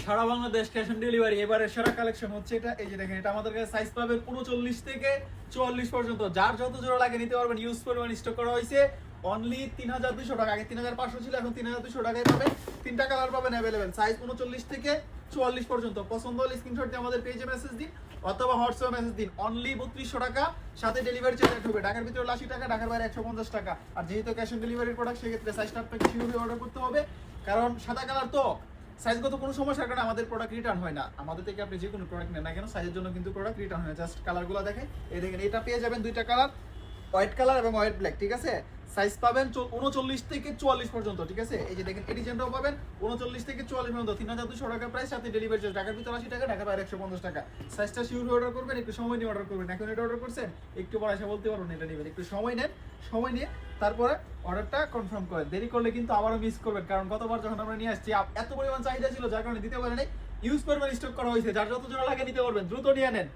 Sara Bangladesh cash on delivery. এবারে সেরা collection হচ্ছে এটা, এই যে দেখেন, এটা আমাদের কাছে সাইজ পাবেন 39 থেকে 44 পর্যন্ত, যার যত জোড়া লাগে নিতে পারবেন। ইউজ পরিমাণ স্টক করা হয়েছে অনলি 3200 টাকা, আগে 3500 ছিল, এখন 3200 টাকায় পাবেন। তিনটা কালার পাবেন অ্যাভেলেবেল, সাইজ 39 থেকে 44 পর্যন্ত। পছন্দ হলে স্ক্রিনশট দিয়ে আমাদের পেজে মেসেজ দিন অথবা হোয়াটসঅ্যাপে মেসেজ দিন। অনলি 3200 টাকা, সাথে ডেলিভারি চার্জ হবে। ঢাকার ভিতরে 80 টাকা, ঢাকার বাইরে 150 টাকা। আর যেহেতু ক্যাশ অন ডেলিভারির প্রোডাক্ট, সেক্ষেত্রে সাইজটা আপনাকে শিওরলি অর্ডার করতে হবে, কারণ সাদা কালার তো সাইজগত কোনো সমস্যার কারণে আমাদের প্রোডাক্ট রিটার্ন হয় না। আমাদের থেকে আপনি যে কোনো প্রোডাক্ট নেন না কেন, সাইজের জন্য কিন্তু প্রোডাক্ট রিটার্ন হয় না। জাস্ট কালারগুলো দেখেন, এই দেখেন, এটা পেয়ে যাবেন দুইটা কালার, হোয়াইট কালার এবং হোয়াইট ব্ল্যাক, ঠিক আছে। সাইজ পাবেন 39 থেকে 44 পর্যন্ত, ঠিক আছে। এই যে দেখেন, এই ডিজাইনটাও পাবেন 39 থেকে 44 পর্যন্ত, 3200 টাকা প্রাইস, সাথে ডেলিভারি চার্জ। ঢাকার ভিতরে 80 টাকা, ঢাকার বাইরে 150 টাকা। সাইজটা শিওর অর্ডার করবেন, একটু সময় নিয়ে অর্ডার করবেন। এখন এটা অর্ডার করছেন, একটু পরে এসে বলতে পারবেন এটা নেবেন। একটু সময় নেন, সময় নিয়ে তারপরে অর্ডারটা কনফার্ম করেন। দেরি করলে কিন্তু আবারও মিস করবেন, কারণ গতবার যখন আমরা নিয়ে আসছি এত পরিমাণ চাহিদা ছিল, যার কারণে দিতে পারেন। ইউজ পরিমাণ স্টক করা হয়েছে, যার যত জোড়া লাগে নিতে পারবেন, দ্রুত নিয়ে নেন।